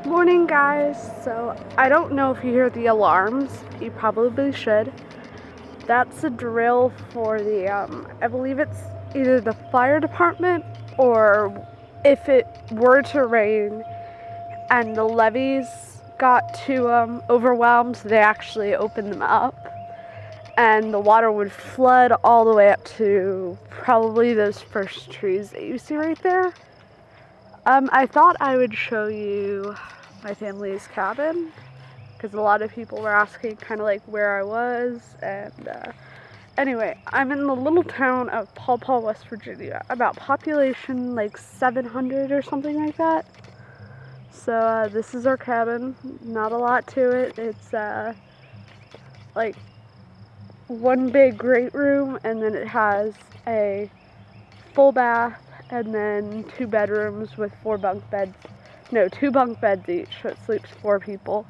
Morning, guys. So I don't know if you hear the alarms. You probably should. That's a drill for the I believe it's either the fire department, or if it were to rain and the levees got too overwhelmed, they actually open them up and the water would flood all the way up to probably those first trees that you see right there. I thought I would show you my family's cabin, because a lot of people were asking kind of like where I was. And anyway, I'm in the little town of Paw Paw, West Virginia, about population like 700 or something like that. So this is our cabin. Not a lot to it. It's like one big great room, and then it has a full bath, and then 2 bedrooms with 2 bunk beds each, so it sleeps 4 people.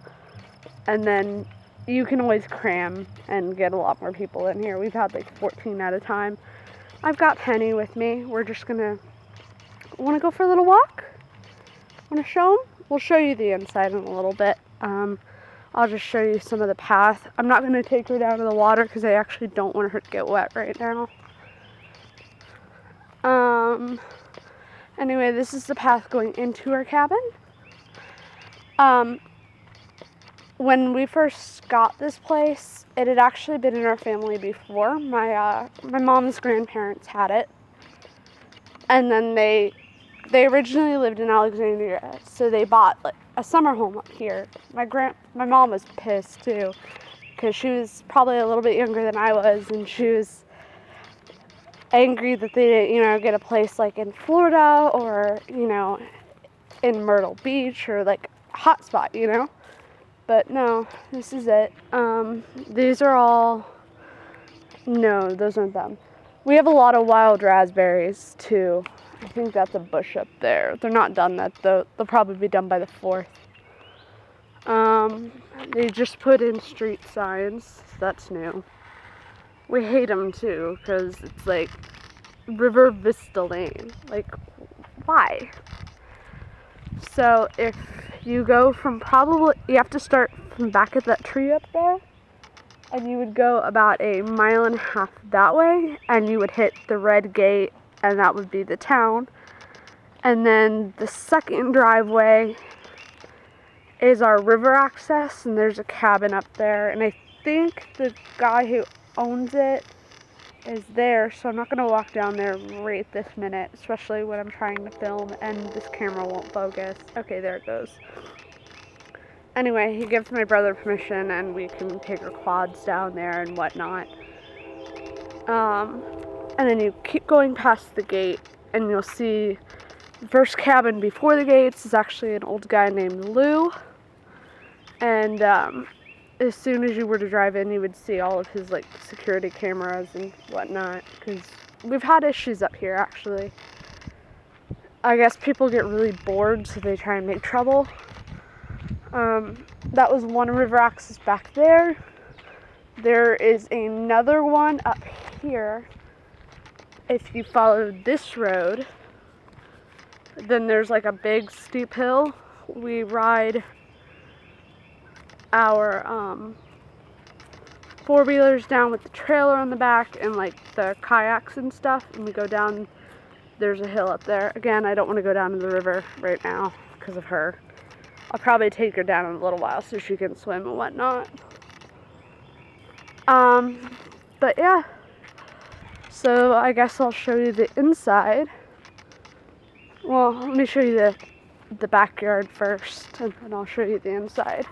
And then you can always cram and get a lot more people in here. We've had like 14 at a time. I've got Penny with me. We're just want to go for a little walk? Want to show them? We'll show you the inside in a little bit. I'll just show you some of the path. I'm not going to take her down to the water because I actually don't want her to get wet right now. Anyway, this is the path going into our cabin. When we first got this place, it had actually been in our family before. My mom's grandparents had it, and then they originally lived in Alexandria, so they bought like a summer home up here. My mom was pissed too, because she was probably a little bit younger than I was, and she was angry that they didn't, get a place like in Florida or, in Myrtle Beach or like a hot spot, But no, this is it. These are all, no, those aren't them. We have a lot of wild raspberries too. I think that's a bush up there. They're not done that though. They'll probably be done by the 4th. They just put in street signs. That's new. We hate them too, because it's like River Vista Lane. Like, why? So if you go from you have to start from back at that tree up there, and you would go about 1.5 miles that way, and you would hit the red gate, and that would be the town. And then the second driveway is our river access, and there's a cabin up there, and I think the guy who owns it is there, so I'm not going to walk down there right this minute, especially when I'm trying to film and this camera won't focus. Okay, there it goes. Anyway, he gives my brother permission, and we can take our quads down there and whatnot. And then you keep going past the gate, and you'll see the first cabin before the gates is actually an old guy named Lou. And as soon as you were to drive in, you would see all of his like security cameras and whatnot, because we've had issues up here actually. I guess people get really bored, so they try and make trouble. That was one river access back there. There is another one up here. If you follow this road, then there's like a big steep hill. We ride our 4-wheelers down with the trailer on the back and like the kayaks and stuff, and we go down. There's a hill up there. Again, I don't want to go down to the river right now because of her. I'll probably take her down in a little while so she can swim and whatnot. But yeah, so I guess I'll show you the inside. Well, let me show you the backyard first, and then I'll show you the inside.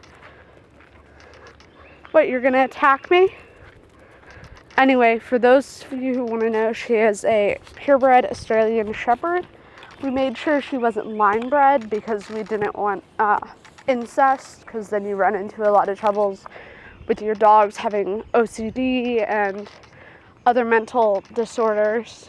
What, you're gonna attack me? Anyway, for those of you who want to know, she is a purebred Australian Shepherd. We made sure she wasn't line bred because we didn't want incest, because then you run into a lot of troubles with your dogs having OCD and other mental disorders.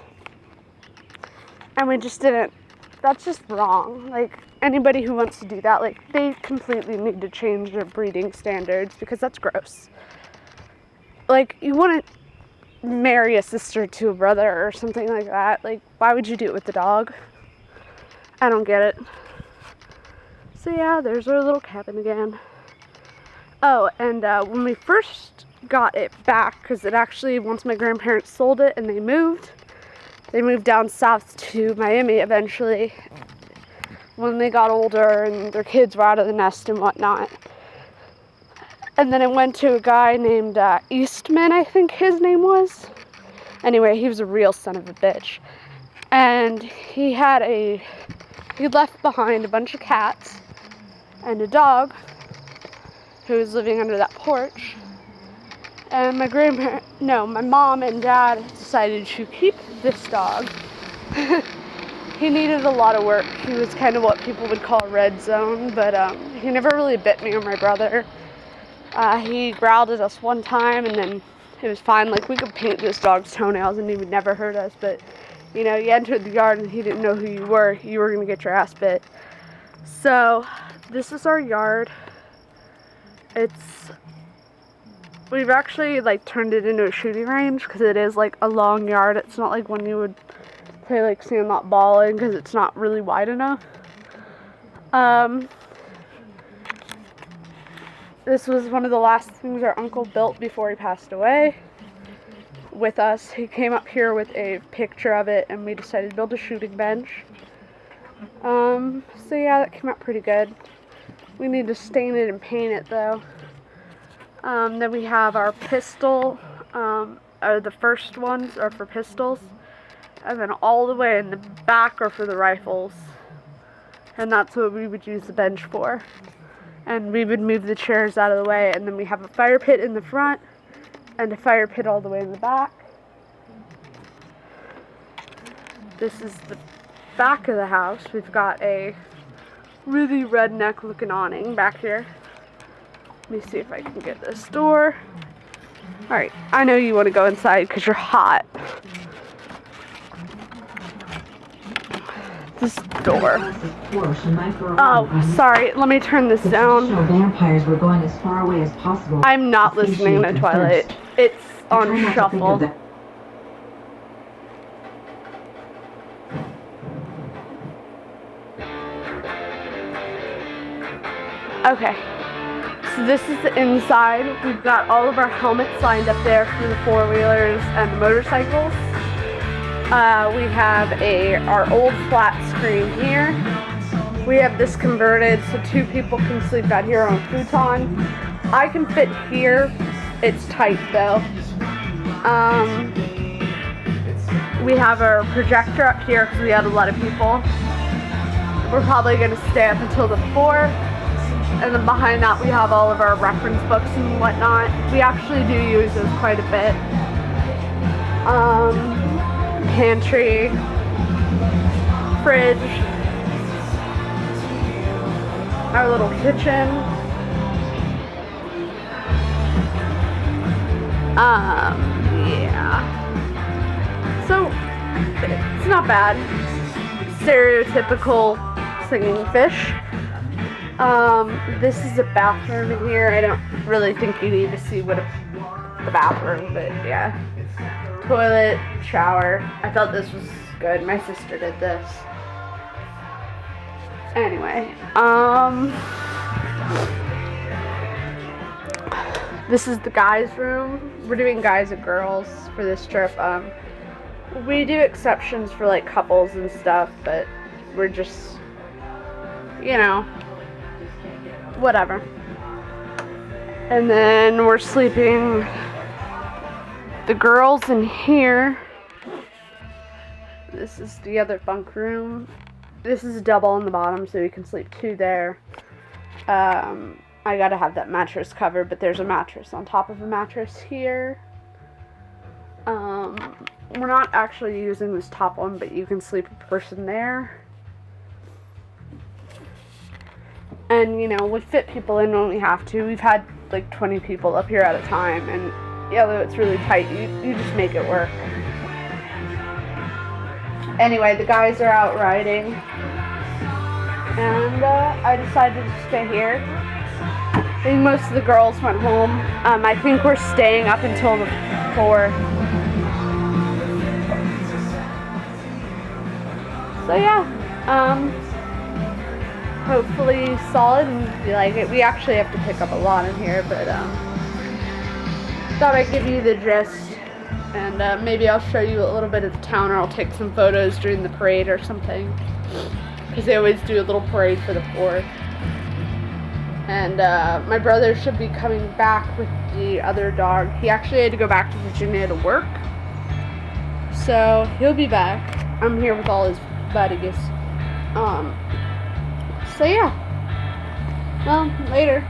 And we just didn't, that's just wrong. Like, anybody who wants to do that, like, they completely need to change their breeding standards, because that's gross. Like, you wouldn't marry a sister to a brother or something like that. Like, why would you do it with the dog? I don't get it. So yeah, there's our little cabin again. Oh, and when we first got it back, because it actually, once my grandparents sold it and they moved down south to Miami eventually when they got older and their kids were out of the nest and whatnot. And then it went to a guy named Eastman, I think his name was. Anyway, he was a real son of a bitch. And he left behind a bunch of cats and a dog who was living under that porch. And my mom and dad decided to keep this dog. He needed a lot of work. He was kind of what people would call a red zone, but he never really bit me or my brother. He growled at us one time, and then it was fine. Like, we could paint this dog's toenails and he would never hurt us, but you know, you entered the yard and he didn't know who you were going to get your ass bit. So this is our yard. We've actually like turned it into a shooting range because it is like a long yard. It's not like when you would play like sandlot ball in, because it's not really wide enough. This was one of the last things our uncle built before he passed away with us. He came up here with a picture of it and we decided to build a shooting bench. So yeah, that came out pretty good. We need to stain it and paint it though. Then we have our pistol, the first ones are for pistols, and then all the way in the back are for the rifles, and that's what we would use the bench for. And we would move the chairs out of the way, and then we have a fire pit in the front and a fire pit all the way in the back. This is the back of the house. We've got a really redneck looking awning back here. Let me see if I can get this door. Alright, I know you want to go inside because you're hot. This door. Oh, sorry. Let me turn this down. Vampires were going as far away as possible. I'm not listening to Twilight. It's on shuffle. Okay. So this is the inside. We've got all of our helmets lined up there for the four-wheelers and the motorcycles. We have our old flat screen here. We have this converted so two people can sleep out here on a futon. I can fit here. It's tight though. We have our projector up here because we had a lot of people. We're probably going to stay up until the 4th. And then behind that we have all of our reference books and whatnot. We actually do use those quite a bit. Pantry, fridge, our little kitchen. Yeah. So, it's not bad. Stereotypical singing fish. This is a bathroom in here. I don't really think you need to see the bathroom, but yeah. Toilet, shower. I thought this was good. My sister did this. Anyway, this is the guys' room. We're doing guys and girls for this trip. We do exceptions for like couples and stuff, but we're just, you know, whatever. And then we're sleeping the girls in here. This is the other bunk room. This is a double on the bottom, so you can sleep two there. I gotta have that mattress covered, but there's a mattress on top of a mattress here. We're not actually using this top one, but you can sleep a person there. And, you know, we fit people in when we have to. We've had like 20 people up here at a time, and yeah, though it's really tight, you just make it work. Anyway, the guys are out riding, and I decided to stay here. I think most of the girls went home. I think we're staying up until the 4th. So yeah, hopefully solid and you like it. We actually have to pick up a lot in here, but thought I'd give you the gist, and maybe I'll show you a little bit of the town, or I'll take some photos during the parade or something, because they always do a little parade for the 4th. And my brother should be coming back with the other dog. He actually had to go back to Virginia to work, so he'll be back. I'm here with all his buddies. So yeah. Well, later.